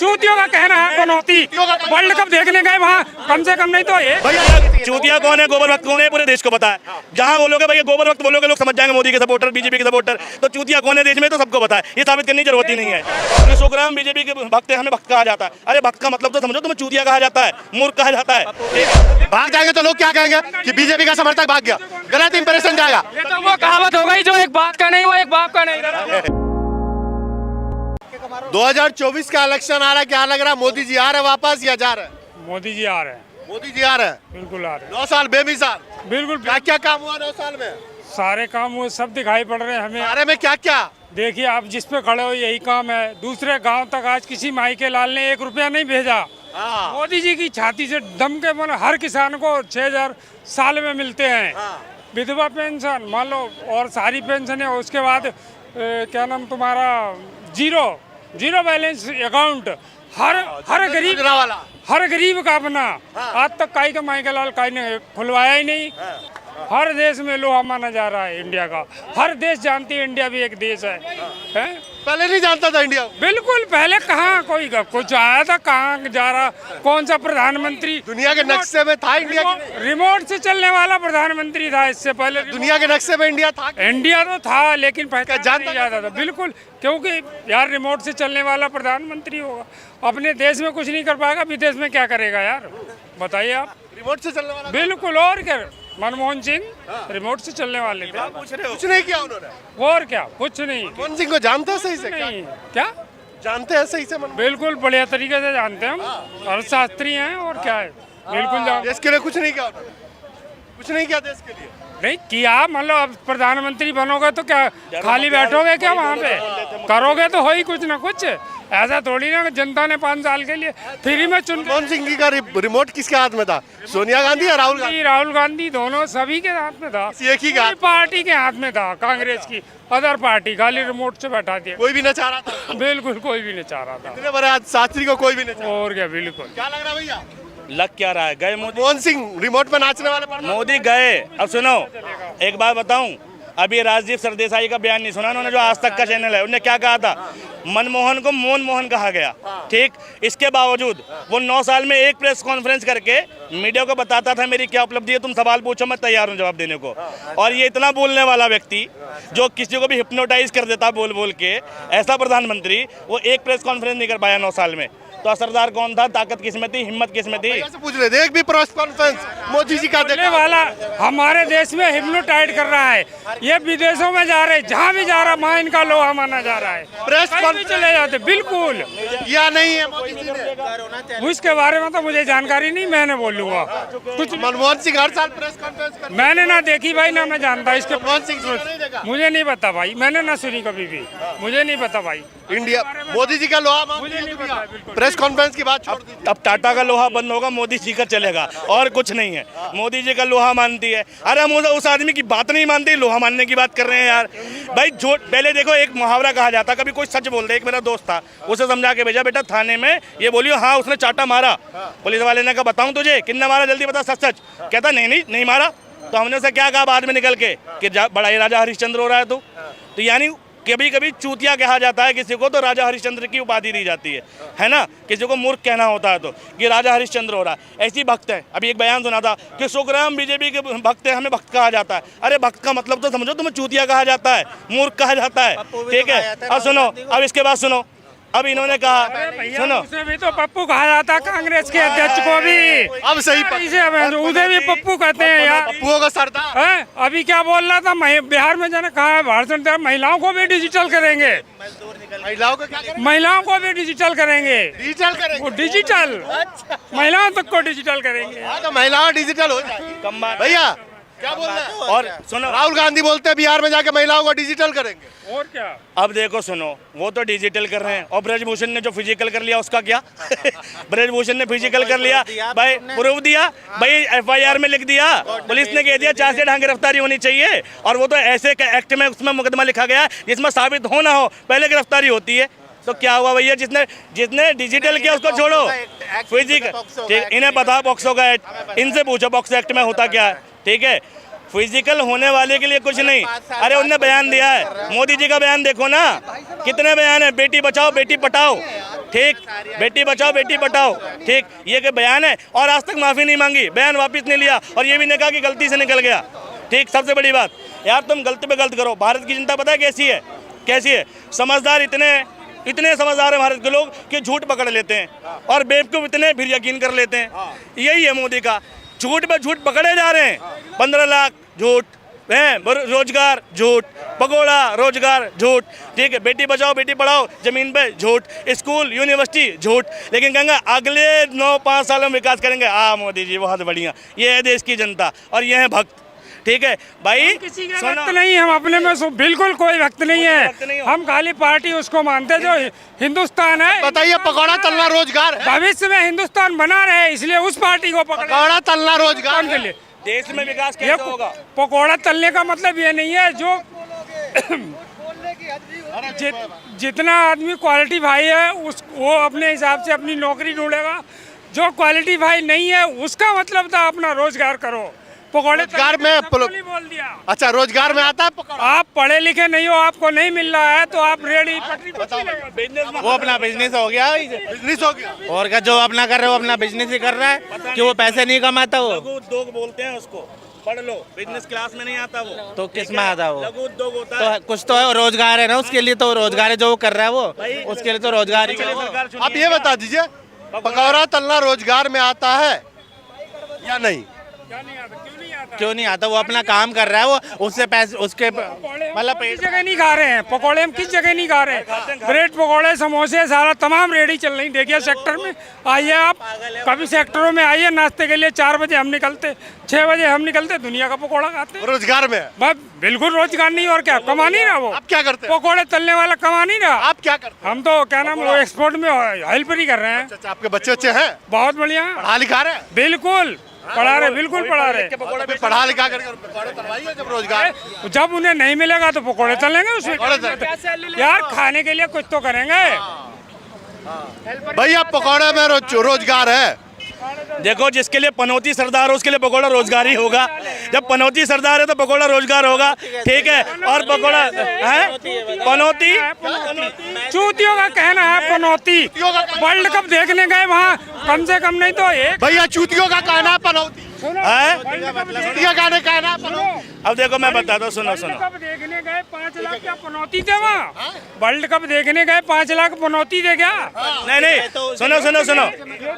चूतियों का कहना है कनौती। वर्ल्ड कप देखने गए वहाँ कम से कम नहीं तो ये चूतिया कौन है, गोबर भक्त कौन है, पूरे देश को पता है। जहाँ बोलोगे भैया गोबर भक्त बोलोगे लोग समझ जाएंगे मोदी के सपोर्टर, बीजेपी के सपोर्टर। तो चूतिया कौन है देश में तो सबको पता है, ये साबित करने की जरूरत ही नहीं है। तो शुक्राम बीजेपी के भक्त है, हमें भक्त कहा जाता है। अरे भक्त का मतलब तो समझो, तुम्हें चूतिया कहा जाता है, मूर्ख कहा जाता है। भाग जाएंगे तो लोग क्या कहेंगे कि बीजेपी का समर्थक भाग गया, गलत इंप्रेशन जाएगा। ये तो वो कहावत हो गई जो एक बात का नहीं वो एक बाप का नहीं। 2024 का इलेक्शन आ रहा है, क्या लग रहा है मोदी जी आ रहे हैं वापस या जा रहे हैं? मोदी जी आ रहे हैं, मोदी जी आ रहे हैं, बिल्कुल आ रहे 9 साल बेमिसाल। हैं, बिल्कुल। क्या क्या काम हुआ 9 साल में? सारे काम वो सब दिखाई पड़ रहे हैं हमें। बारे में क्या क्या? देखिए आप जिस पे खड़े हो यही काम है। दूसरे गांव तक आज किसी माई के लाल ने 1 रुपया नहीं भेजा। मोदी जी की छाती से दम के मन हर किसान को 6,000 साल में मिलते हैं। विधवा पेंशन मान लो और सारी पेंशन है। उसके बाद क्या नाम तुम्हारा जीरो बैलेंस अकाउंट हर गरीब का अपना। आज तक काई का माई का लाल काई ने खुलवाया ही नहीं। हर देश में लोहा माना जा रहा है इंडिया का। हर देश जानती है इंडिया भी एक देश है? पहले नहीं जानता था इंडिया? बिल्कुल पहले कहाँ कोई कुछ आया था, कहाँ जा रहा, कौन सा प्रधानमंत्री दुनिया के नक्शे में था इंडिया? रिमोट से चलने वाला प्रधानमंत्री था इससे पहले। दुनिया के नक्शे में इंडिया था? इंडिया तो था लेकिन जानता नहीं जाता था। बिल्कुल, क्योंकि यार रिमोट से चलने वाला प्रधानमंत्री होगा, अपने देश में कुछ नहीं कर पाएगा, विदेश में क्या करेगा यार बताइए आप। रिमोट से चलने वाला? बिल्कुल। और क्या, मनमोहन सिंह रिमोट से चलने वाले थे। कुछ नहीं किया उन्होंने। और क्या, कुछ नहीं। मनमोहन सिंह को जानते हैं सही से? नहीं क्या जानते हैं सही से? बिल्कुल बढ़िया तरीके से जानते हैं हम, अर्थशास्त्री हैं। और क्या है, बिल्कुल जानते। देश के लिए कुछ नहीं किया उन्होंने? कुछ नहीं किया देश के लिए? नहीं किया, मतलब अब प्रधानमंत्री बनोगे तो क्या खाली बैठोगे क्या वहाँ पे? करोगे तो हो ही कुछ ना कुछ। ऐसा थोड़ी ना जनता ने 5 साल के लिए फ्री में चुन। मनमोहन सिंह जी का रिमोट किसके हाथ में था? सोनिया गांधी या राहुल गांधी? राहुल गांधी, दोनों सभी के हाथ में था। एक ही का पार्टी के हाथ में था, कांग्रेस की अदर पार्टी खाली रिमोट से बैठा दिया। कोई भी न चाह रहा था? बिल्कुल कोई भी नहीं चाह रहा था। इतने बड़े शास्त्री को कोई भी नहीं चाह रहा। और क्या, बिल्कुल। क्या लग रहा है भैया? लग क्या रहा है, गए मनमोहन सिंह रिमोट पे नाचने वाले मोदी गए। अब सुनो एक बात बताऊं, अभी राजदीप सरदेसाई का बयान नहीं सुना उन्होंने, जो आज तक का चैनल है, उन्होंने क्या कहा था? मनमोहन को मोहन कहा गया। ठीक, इसके बावजूद वो 9 साल में एक प्रेस कॉन्फ्रेंस करके मीडिया को बताता था मेरी क्या उपलब्धि है, तुम सवाल पूछो मैं तैयार हूं जवाब देने को। और ये इतना बोलने वाला व्यक्ति जो किसी को भी हिप्नोटाइज कर देता बोल बोल के, ऐसा प्रधानमंत्री, वो एक प्रेस कॉन्फ्रेंस नहीं कर पाया 9 साल में। तो असरदार कौन था? ताकत किसमें थी, हिम्मत किसमें थी? पूछ ले, देख भी प्रेस कॉन्फ्रेंस मोदी जी का देखने वाला हमारे देश में हिप्नोटाइज कर रहा है। ये विदेशों में जा रहे, जहाँ भी जा रहा माँ इनका लोहा माना जा रहा है। प्रेस कहीं चले जाते, बिल्कुल। या नहीं है मोदी जी ने? उसके बारे में तो मुझे जानकारी नहीं, मैंने बोलूंगा कुछ। मनमोहन सिंह हर साल प्रेस कॉन्फ्रेंस करते? मैंने ना देखी भाई, ना मैं जानता इसके। मनमोहन सिंह नहीं देखा? मुझे नहीं पता भाई, मैंने ना सुनी कभी भी, मुझे नहीं पता भाई। इंडिया मोदी जी का लोहा मुझे नहीं पता, बिल्कुल। प्रेस कॉन्फ्रेंस की बात छोड़ दी। अब टाटा का लोहा बंद होगा, मोदी जी का चलेगा, और कुछ नहीं है। मोदी जी का लोहा मानती है। अरे हम उस आदमी की बात नहीं मानते, लोहा मानने की बात कर रहे हैं यार भाई। जो पहले देखो एक मुहावरा कहा जाता, कभी कोई सच बोल दे। एक मेरा दोस्त था, उसे समझा के भेजा, बेटा थाने में ये बोलियो हाँ उसने चाटा मारा। पुलिस वाले ने कहा बताऊं तुझे कितना मारा, जल्दी बता सच सच। कहता नहीं मारा। तो हमने उसे क्या कहा बाद में निकल के कि बड़ा ही राजा हरिश्चंद्र हो रहा है तू। तो यानी कभी कभी चूतिया कहा जाता है किसी को तो राजा हरिश्चंद्र की उपाधि दी जाती है ना। किसी को मूर्ख कहना होता है तो कि राजा हरिश्चंद्र हो रहा है। ऐसी भक्त है। अभी एक बयान सुना था कि शुक्राम बीजेपी के भक्त है, हमें भक्त कहा जाता है। अरे भक्त का मतलब तो समझो, तुम्हें चूतिया कहा जाता है, मूर्ख कहा जाता है। ठीक है, अब सुनो, अब इसके बाद सुनो, अब इन्होंने कहा सुनो, उसे भी तो पप्पू कहा जाता है, कांग्रेस के अध्यक्ष को भी। अब सही उसे भी पप्पू कहते हैं यार। पप्पू का सरदार है। अभी क्या बोल रहा था, बिहार में जाने कहा है भाषण दिया, महिलाओं को भी डिजिटल करेंगे। महिलाओं को क्या करेंगे? महिलाओं को भी डिजिटल करेंगे। डिजिटल करेंगे? वो डिजिटल महिलाओं तक को डिजिटल करेंगे। तो महिलाओं डिजिटल हो जाएगी भैया। क्या बोल रहे हैं? और सुनो, राहुल गांधी बोलते हैं बिहार में जाके महिलाओं को डिजिटल करेंगे। और क्या, अब देखो सुनो, वो तो डिजिटल कर रहे हैं। और ब्रजभूषण ने जो फिजिकल कर लिया उसका क्या? ब्रजभूषण ने फिजिकल कर लिया भाई, प्रूफ दिया भाई, FIR में लिख दिया, पुलिस ने कह दिया 4 से ढंग गिरफ्तारी होनी चाहिए। और वो तो ऐसे एक्ट में उसमें मुकदमा लिखा गया जिसमें साबित हो ना हो पहले गिरफ्तारी होती है। तो क्या हुआ भैया, जिसने डिजिटल किया उसको छोड़ो, फिजिकल। ठीक, इन्हें पता पॉक्सो का एक्ट, इनसे पूछो पॉक्सो एक्ट में होता क्या है। ठीक है, फिजिकल होने वाले के लिए कुछ नहीं। अरे उनने बयान दिया है, मोदी जी का बयान देखो ना, कितने बयान है, बेटी बचाओ बेटी पढ़ाओ, ठीक, बेटी बचाओ बेटी पढ़ाओ, ठीक, ये के बयान है। और आज तक माफी नहीं मांगी, बयान वापस नहीं लिया, और ये भी नहीं कहा कि गलती से निकल गया, ठीक। सबसे बड़ी बात यार, तुम गलती पे गलत करो। भारत की जनता पता है कैसी है, कैसी है, समझदार, इतने समझदार है भारत के लोग कि झूठ पकड़ लेते हैं, और बेवकूफ इतने फिर यकीन कर लेते हैं। यही है मोदी का, झूठ पे झूठ पकड़े जा रहे हैं। 15 लाख झूठ है, रोजगार झूठ, पकौड़ा रोजगार झूठ, ठीक है, बेटी बचाओ बेटी पढ़ाओ जमीन पे झूठ, स्कूल यूनिवर्सिटी झूठ, लेकिन कहेंगे अगले 9-5 सालों में विकास करेंगे। मोदी जी बहुत बढ़िया, ये है देश की जनता और ये है भक्त, ठीक है भाई। किसी के वक्त नहीं, हम अपने में बिल्कुल कोई वक्त नहीं है, हम खाली पार्टी उसको मानते जो हिंदुस्तान है। बताइए, पकौड़ा तलना रोजगार है? भविष्य में हिंदुस्तान बना रहे, इसलिए उस पार्टी को पकड़े। पकौड़ा तलना रोजगार के लिए देश में विकास कैसे होगा? पकौड़ा तलने का मतलब ये नहीं है जो जितना आदमी क्वालिटी भाई है वो अपने हिसाब से अपनी नौकरी ढूंढेगा, जो क्वालिटी भाई नहीं है उसका मतलब था अपना रोजगार करो। पकौड़े रोजगार में बोल दिया। अच्छा, रोजगार में आता है पकौड़ा? आप पढ़े लिखे नहीं हो, आपको नहीं मिल रहा है तो आप रेडी पटरी पे वो अपना बिजनेस हो गया, बिजनेस हो गया। और क्या, जो अपना कर रहे हो अपना बिजनेस ही कर रहा है, कि वो पैसे नहीं कमाता वो। लघु उद्योग बोलते हैं उसको, पढ़ लो, बिजनेस क्लास में नहीं आता वो, तो किस में आता वो? लघु उद्योग होता तो है। कुछ तो है, रोजगार है ना उसके लिए, तो रोजगार है जो वो कर रहा है वो, उसके लिए तो रोजगार ही है वो। आप ये बता दीजिए, पकौड़ा तलना रोजगार में आता है या नहीं? क्यों नहीं आता? वो अपना काम कर रहा है, वो उससे पैसे उसके मतलब किस जगह नहीं खा रहे हैं पकौड़े, हम किस जगह नहीं खा रहे हैं? ब्रेड पकौड़े समोसे सारा तमाम रेडी चल रही। देखिए सेक्टर में आइए आप, कभी सेक्टरों में आइए, नाश्ते के लिए 4 बजे हम निकलते, 6 बजे हम निकलते, दुनिया का पकौड़ा खाते हैं। रोजगार में है? बस बिल्कुल रोजगार नहीं, और क्या, कमा नहीं रहा वो। आप क्या करते हैं? पकौड़े तलने वाला कमा नहीं रहा। आप क्या करते हैं? हम तो क्या नाम, वो एक्सपोर्ट में हेल्प ही कर रहे हैं। अच्छा, आपके बच्चे हैं? बहुत बढ़िया, पढ़ा लिखा रहे हैं? बिल्कुल पढ़ा रहे, बिल्कुल पढ़ा रहे। अभी पढ़ा लिखा करके पकौड़े तलवाइए, जब रोजगार जब उन्हें नहीं मिलेगा तो पकौड़े तलेंगे उसमें। यार खाने के लिए कुछ तो करेंगे भैया, पकौड़े में रोजगार है? देखो, जिसके लिए पनौती सरदार हो उसके लिए पकौड़ा रोजगार ही होगा। जब पनौती सरदार है तो पकौड़ा रोजगार होगा, ठीक है। और पकौड़ा है पनौती, चूतियों का कहना है पनौती। वर्ल्ड कप देखने गए वहाँ, कम से कम नहीं तो एक भैया चूतियों का कहना है पनौती है। चूतिया का कहना है पनौती। अब देखो मैं बताता हूँ, सुनो वर्ल्ड कप देखने गए 5 लाख क्या पनौती थे वहाँ? वर्ल्ड कप देखने गए 5 लाख पनौती थे क्या? नहीं, सुनो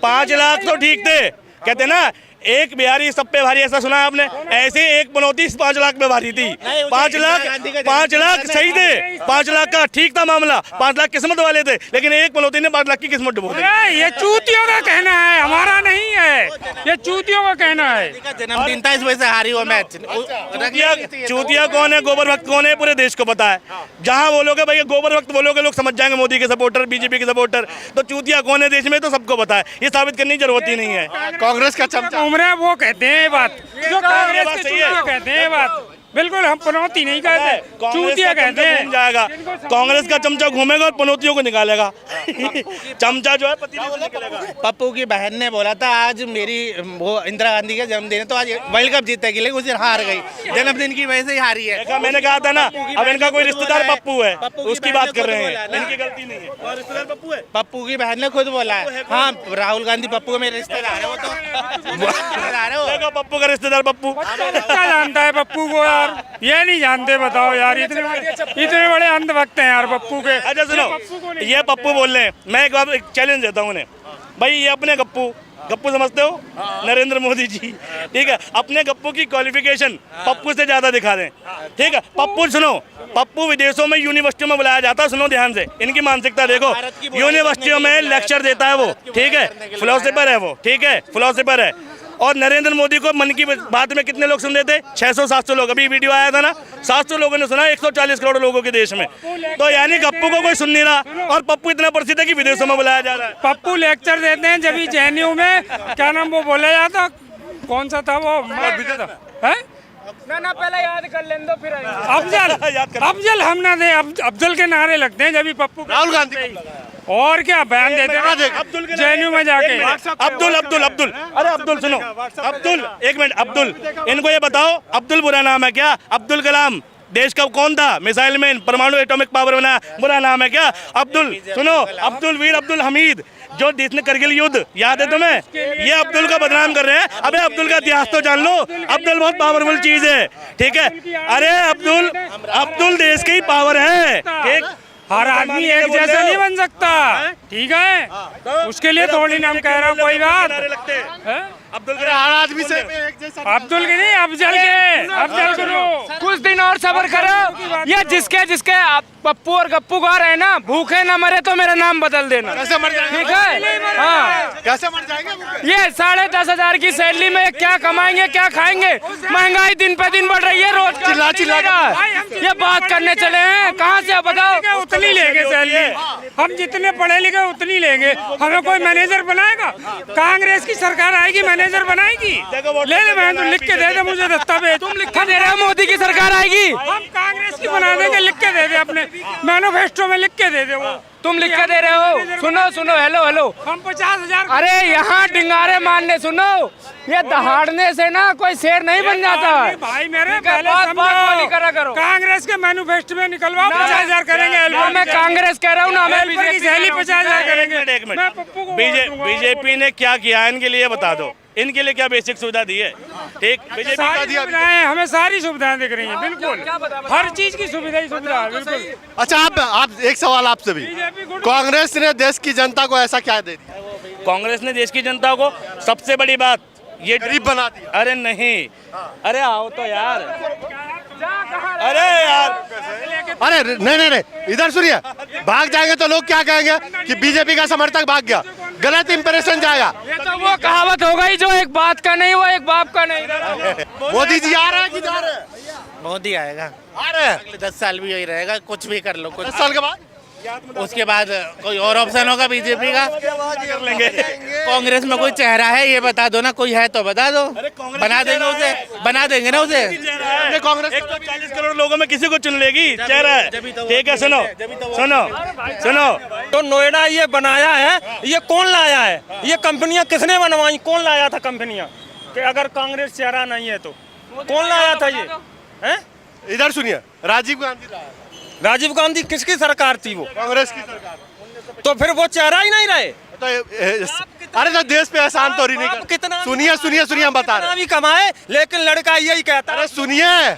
5 लाख तो ठीक थे, कहते ना एक बिहारी सब पे भारी, ऐसा सुना है आपने? ऐसे एक पनौती 5 लाख पे भारी थी। 5 लाख सही थे, 5 लाख का ठीक था मामला, 5 लाख किस्मत वाले थे, लेकिन एक पनौती ने 5 लाख की किस्मत डुबो दी। ये चूतियों का कहना है, हमारा नहीं है, ये चूतियों का कहना है। जन्मदिन था, इस वजह से हारी वो मैच। चूतिया कौन है, गोबर भक्त कौन है, पूरे देश को पता है। जहाँ बोलोगे भैया गोबर भक्त बोलोगे, लोग समझ जाएंगे मोदी के सपोर्टर, बीजेपी के सपोर्टर। तो चूतिया कौन है देश में तो सबको पता है, ये साबित करने की जरूरत ही नहीं है। कांग्रेस का चमचा वो कहते हैं बात, जो कांग्रेस के चूतिया कहते हैं बात, बिल्कुल हम पनौती नहीं कहते, चूतिया कहते हैं। जाएगा कांग्रेस का चमचा घूमेगा और पनौतियों को निकालेगा। चमचा जो है पतीले से निकलेगा। पप्पू की बहन ने बोला था आज मेरी वो इंदिरा गांधी का जन्मदिन है तो आज वर्ल्ड कप जीतेगी, लेकिन उस दिन हार गई, जन्मदिन की वजह से ही हारी है। देखा, मैंने कहा था ना, अब इनका कोई रिश्तेदार पप्पू है, उसकी बात कर रहे हैं, इनकी गलती नहीं है। और रिश्तेदार पप्पू है, पप्पू की बहन ने खुद बोला है। हाँ, राहुल गांधी पप्पू का मेरे रिश्तेदार है, वो तो रिश्तेदार है वो। देखो पप्पू का रिश्तेदार पप्पू क्या जानता है पप्पू को यार, ये नहीं जानते, बताओ यार, इतने बड़े अंधभक्त हैं यार पप्पू के। अच्छा सुनो, ये पप्पू बोल रहे हैं, मैं एक चैलेंज देता हूँ उन्हें, भाई ये अपने गप्पू समझते हो, नरेंद्र मोदी जी, ठीक है, अपने गप्पू की क्वालिफिकेशन पप्पू से ज्यादा दिखा दें, ठीक है। पप्पू सुनो, पप्पू विदेशों में यूनिवर्सिटियों में बुलाया जाता है, सुनो ध्यान से, इनकी मानसिकता देखो, यूनिवर्सिटियों में लेक्चर देता है वो, ठीक है, फिलोसोफर है वो, ठीक है, फिलोसोफर है। और नरेंद्र मोदी को मन की बात में कितने लोग सुन रहे थे? 600-700 लोग, अभी वीडियो आया था ना, 700 लोगों ने सुना, 140 करोड़ लोगों के देश में। तो यानी गप्पू को कोई सुन नहीं रहा, और पप्पू इतना प्रसिद्ध है कि विदेशों में बुलाया जा रहा है। पप्पू लेक्चर देते हैं, जब JNU में क्या नाम वो बोला जाता, कौन सा था वो है ना, पहले याद कर लें दो, फिर अफजल हम ना दे, अफजल के नारे लगते हैं जब भी पप्पू। राहुल गांधी और क्या बयान देते अब्दुल के जेएनयू में जाके। अब्दुल अब्दुल अब्दुल अरे अब्दुल सुनो, अब्दुल एक मिनट, अब्दुल इनको ये बताओ, अब्दुल बुरा नाम है क्या? अब्दुल कलाम देश का कौन था? मिसाइल मैन, परमाणु एटॉमिक पावर बनाया, बुरा नाम है क्या? अब्दुल सुनो, अब्दुल वीर अब्दुल हमीद जो जिसने करगिल युद्ध याद है तुम्हें, ये अब्दुल का बदनाम कर रहे हैं। अबे अब्दुल का इतिहास तो जान लो, अब्दुल बहुत पावरफुल चीज है, ठीक है? अरे अब्दुल, अब्दुल देश की पावर है, ठीक? हर आदमी एक जैसा नहीं बन सकता, ठीक है? उसके लिए थोड़ी नाम कह रहा हूँ, कोई बात लगते हैं अब्दुल के हर आदमी से एक जैसा अब्दुल के नहीं, अफजल करो। कुछ दिन और सब्र करो। ये जिसके जिसके पप्पू और गप्पू का रहे ना, भूखे न मरे तो मेरा नाम बदल देना, कैसे मर जाएंगे? ठीक है? हाँ, कैसे मर जाएंगे? ये 10,500 की सैलरी में क्या कमाएंगे, क्या खाएंगे? महंगाई दिन पे दिन बढ़ रही है, रोज चिल्ला चिल्ला ये बात करने चले हैं, कहाँ से बताओ? उतनी लेंगे सैलरी, हम जितने पढ़े लिखे उतनी लेंगे। हमें कोई मैनेजर बनाएगा? कांग्रेस की सरकार आएगी, मैनेजर बनाएगी? ले ले, मैं तो लिख के दे दे मुझे दस्तावेज। तुम लिख के दे रहे हो मोदी की सरकार आएगी? हम कांग्रेस की बना देंगे, लिख के दे दे, अपने मैनिफेस्टो में लिख के दे दे। वो तुम लिख के दे रहे हो? सुनो सुनो, हेलो हेलो, हम 50,000। अरे यहाँ डिंगारे मारने, सुनो, ये दहाड़ने से ना कोई शेर नहीं बन जाता। भाई मेरे ठीक है, पहले बात वाली समझो, करा करो। कांग्रेस के मैनिफेस्टो में निकलवाओ 50,000 करेंगे। ना मैं कांग्रेस कह रहा हूँ ना मैं हेल्पर की सैलरी 50,000 करेंगे। एक मैं पप्पू को बीजेपी ने क्या किया है इनके लिए बता दो, इनके लिए क्या बेसिक सुविधा दी है? ठीक, बीजेपी का सारी दिया। सुविधाएं, हमें सारी सुविधाएं दिख रही हैं, बिल्कुल हर चीज की सुविधा ही सुविधा है, बिल्कुल। अच्छा आप एक सवाल आपसे भी, कांग्रेस ने देश की जनता को ऐसा क्या दे दिया? कांग्रेस ने देश की जनता को सबसे बड़ी बात ये गरीब बना दिया। अरे नहीं, अरे आओ तो यार, अरे यार, अरे नहीं नहीं नहीं, इधर सुनिए, भाग जाएंगे तो लोग क्या कहेंगे कि बीजेपी का समर्थक भाग गया, गलत इंप्रेशन जाएगा। ये तो वो कहावत हो गई, जो एक बात का नहीं वो एक बाप का नहीं। मोदी जी आ रहे हैं कि जा रहे हैं? मोदी आएगा, आ रहे हैं। अगले 10 साल भी यही रहेगा, कुछ भी कर लो, कुछ 10 साल के बाद उसके बाद कोई और ऑप्शन होगा बीजेपी का? कर लेंगे। कांग्रेस में कोई चेहरा है ये बता दो ना, कोई है तो बता दो, बना देंगे उसे, बना देंगे ना उसे। कांग्रेस 140 करोड़ लोगों में किसी को चुन लेगी, चेहरा है, ठीक है? सुनो सुनो सुनो, तो नोएडा ये बनाया है, ये कौन लाया है? ये कंपनियां किसने बनवाई? कौन लाया था कंपनियां? कि अगर कांग्रेस चेहरा नहीं है तो कौन लाया था ये? हैं? इधर सुनिए, राजीव गांधी लाया। राजीव गांधी किसकी सरकार थी वो? कांग्रेस की सरकार। तो फिर वो चेहरा ही नहीं रहे। तो अरे तो देश पे एहसान तो नहीं आप कर। कितना सुनिए सुनिए सुनिए, हम बता रहे हैं। भी कमाए, लेकिन लड़का यही कहता है। अरे सुनिए,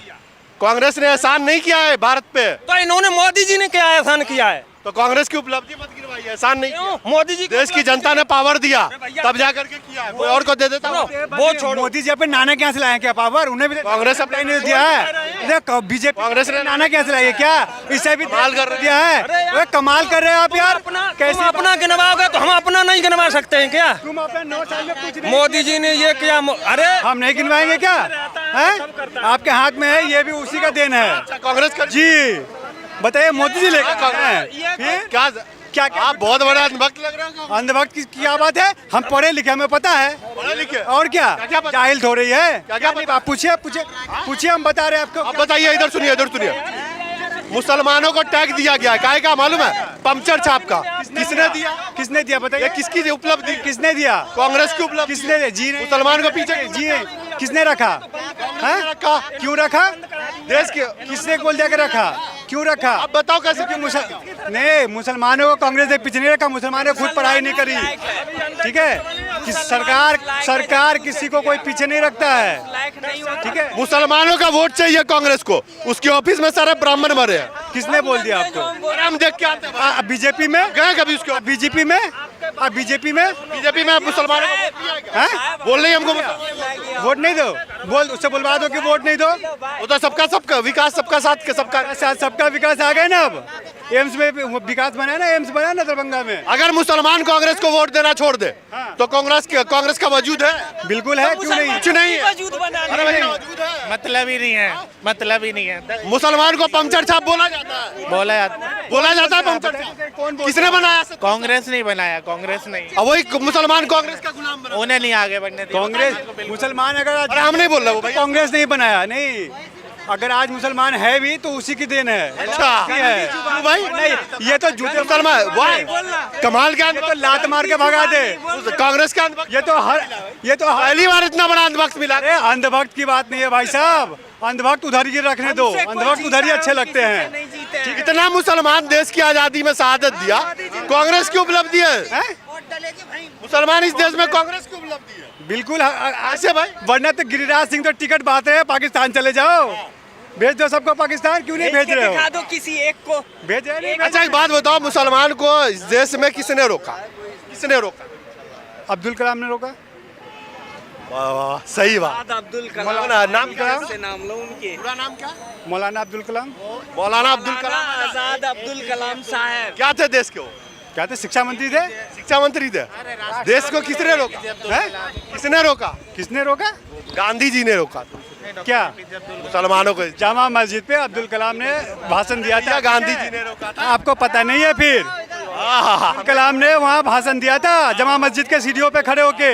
कांग्रेस ने एहसान नहीं किया है भारत पे, तो इन्होंने मोदी जी ने क्या एहसान किया है? तो कांग्रेस की उपलब्धि मत गिरवाइए, एहसान नहीं किया। मोदी जी देश की जनता ने पावर दिया, तब जा करके किया है, कोई और को दे देता। वो छोड़ो, मोदी जी अपने नाना क्या से लाए क्या पावर? उन्हें भी कांग्रेस अपने नहीं दिया है। बीजेपी कांग्रेस ने नाना क्या से लाए क्या? इससे भी कमाल कर रहे दिया है। अरे कमाल कर रहे हैं आप यार, कैसे अपना गिनवाओगे तो हम अपना नहीं गिनवा सकते हैं क्या? तुम अपने 9 साल में कुछ नहीं, मोदी जी ने ये किया, अरे हम नहीं गिनवाएंगे क्या? हैं? आपके हाथ में है, ये भी उसी का देन है कांग्रेस का जी। बताइए, मोदी जी लेकर कांग्रेस क्या क्या आप बहुत बड़ा अंधभक्त लग रहे हो। अंधभक्त की क्या बात है? हम पढ़े लिखे, हमें पता है। पढ़े लिखे और क्या क्या पता? जाहिल हो रही है? क्या नहीं, आप पूछिए पूछिए पूछिए, हम बता रहे हैं आपको। आप बताइए, इधर सुनिए, इधर सुनिए। मुसलमानों को टैग दिया गया है, काहे का मालूम है? पंक्चर छाप का। किसने दिया? किसने दिया बताइए? ये किसकी उपलब्धि? किसने दिया? कांग्रेस की उपलब्धि। किसने दिया? जी नहीं। मुसलमान को पीछे जी नहीं। किसने रखा? हैं? रखा? क्यों रखा? देश के किसने गोल देकर रखा? क्यों रखा? आप बताओ कैसे? नहीं, मुसलमानों को कांग्रेस ने पीछे नहीं रखा, मुसलमानों ने खुद पढ़ाई नहीं करी, ठीक है? सरकार किसी को कोई पीछे नहीं रखता है, ठीक है? मुसलमानों का वोट चाहिए कांग्रेस को, उसके ऑफिस में सारे ब्राह्मण मरे हैं। किसने बोल दिया आपको? अरे हम देख के आते हैं। बीजेपी में गए कभी उसके? बीजेपी में बीजेपी में मुसलमानों को हैं? बोल रही हमको वोट नहीं दो, बोल उससे बुलवा दो कि वोट नहीं दो। वो तो सबका विकास, सबका साथ के सबका विकास आ गया ना। अब एम्स में विकास बना ना, एम्स बना ना दरभंगा में। अगर मुसलमान कांग्रेस को वोट देना छोड़ दे तो कांग्रेस का वजूद है? बिल्कुल है, क्यों नहीं? कुछ नहीं है। अरे भैया, वजूद है। मतलब ही नहीं है, मतलब ही नहीं है। मुसलमान को पंक्चर छाप बोला जाता है, बोला बोला जाता है पंक्चर छाप। किसने बनाया? कांग्रेस नहीं बनाया, कांग्रेस नहीं। अब वही मुसलमान कांग्रेस का गुलाम बना। उन्हें नहीं आगे बढ़ने दिया। कांग्रेस मुसलमान अगर अरे हम नहीं बोल रहे वो भाई, कांग्रेस नहीं बनाया, नहीं अगर आज मुसलमान है भी तो उसी की देन है। अच्छा है क्यों भाई? नहीं, ये तो झूठे मुसलमान वाह, कमाल का ये तो लात मार के भगा दे। कांग्रेस का अंधभक्त, ये तो हर पहली बार इतना बड़ा अंधभक्त मिला। अरे अंधभक्त की बात नहीं है भाई साहब, अंधभक्त उधर ही रखने दो, अंधभक्त उधर ही अच्छे लगते हैं। इतना मुसलमान देश की आजादी में शहादत दिया, कांग्रेस की उपलब्धि है? मुसलमान इस देश में कांग्रेस की उपलब्धि है। बिल्कुल ऐसे भाई वरना तो गिरिराज सिंह तो टिकट बांट रहे हैं, पाकिस्तान चले जाओ, भेज दो सबको पाकिस्तान, क्यों नहीं भेज रहे हो? दिखा दो किसी एक को। भेज रहे नहीं? अच्छा एक बात बताओ, मुसलमान को इस देश में किसने रोका? किसने रोका? अब्दुल कलाम ने रोका। वाह वाह, सही बात। अब्दुल मौलाना नाम क्या? से नाम लो उनके। पूरा नाम क्या? मौलाना अब्दुल कलाम। मौलाना अब्दुल कलाम आजाद अब्दुल कलाम साहब। क्या थे देश के? वो क्या थे? शिक्षा मंत्री थे। शिक्षा मंत्री थे। देश को किसने रोका? हैं? किसने रोका? किसने रोका? गांधी जी ने रोका। क्या? मुसलमानों को जामा मस्जिद पे अब्दुल कलाम ने भाषण दिया था। गांधी जी ने रोका था। आपको पता नहीं है फिर? अब्दुल कलाम ने वहाँ भाषण दिया था जामा मस्जिद के सीढ़ियों पे खड़े होके,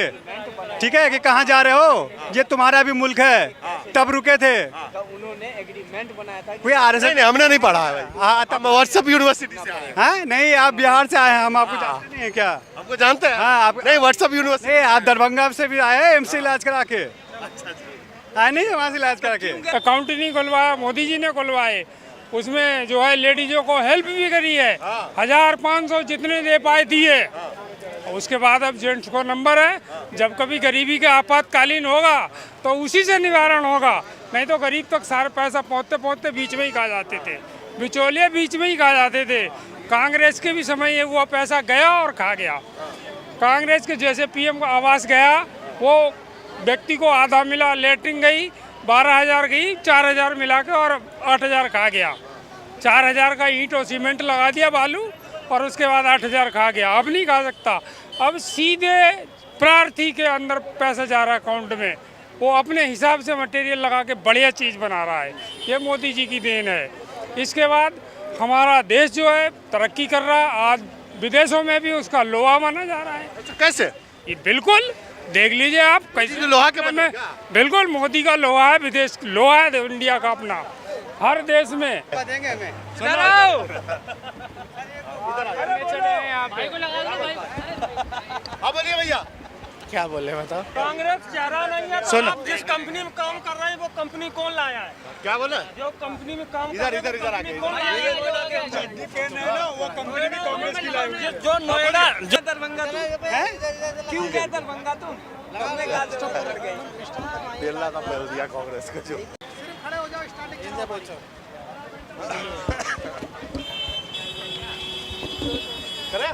ठीक है, कि कहाँ जा रहे हो, ये तुम्हारा भी मुल्क है, तब रुके थे। उन्होंने एग्रीमेंट बनाया था। कोई RSS नहीं, हमने नहीं पढ़ा है भाई। हाँ हम व्हाट्सएप यूनिवर्सिटी से आए हैं। हाँ नहीं, आप बिहार से आए हैं, हम आपको जानते नहीं है क्या? हमको जानते हैं? हाँ, आप नहीं, व्हाट्सएप यूनिवर्सिटी। नहीं, आप दरभंगा से भी आए हैं एमसी इलाज करा के? आए नहीं वहाँ से इलाज करा के? अकाउंट नहीं खुलवाया, मोदी जी ने खुलवाए। उसमें जो है लेडीजों को हेल्प भी करी है, 1500 जितने दे पाए दिए। उसके बाद अब जेंट्स को नंबर है, जब कभी गरीबी के आपातकालीन होगा तो उसी से निवारण होगा, नहीं तो गरीब तक सारा पैसा पहुँचते पहुँचते बीच में ही खा जाते थे, बिचौलिए बीच में ही खा जाते थे। कांग्रेस के भी समय ये हुआ, पैसा गया और खा गया। कांग्रेस के जैसे PM का आवास गया, वो व्यक्ति को आधा मिला, लेटरिन गई 12,000 गई, 4,000 मिला के और 8,000 खा गया। 4,000 का ईंट और सीमेंट लगा दिया, बालू, और उसके बाद 8,000 खा गया। अब नहीं खा सकता, अब सीधे प्रार्थी के अंदर पैसा जा रहा है अकाउंट में, वो अपने हिसाब से मटेरियल लगा के बढ़िया चीज़ बना रहा है। ये मोदी जी की देन है। इसके बाद हमारा देश जो है तरक्की कर रहा है, आज विदेशों में भी उसका लोहा माना जा रहा है। अच्छा, कैसे? ये बिल्कुल देख लीजिए आप, कैसे लोहा के बने में बिल्कुल मोदी का लोहा है, विदेश लोहा है इंडिया का अपना, हर देश में। हाँ बोलिए भैया। क्या बोले बताओ? कांग्रेस चेहरा नहीं है। सुन। आप जिस कंपनी में काम कर रहे हैं वो कंपनी कौन लाया है? क्या बोले? जो कंपनी में काम इधर इधर इधर आके। कौन लाया है? वो कंपनी भी कांग्रेस की लाई हुई है। जो नोएडा जो दरभंगा तुम क्यों गए दरभंगा तुम? हमने कहा तो छोड़ गए। बेलना का बेल दिया कांग्रेस का जो। करे?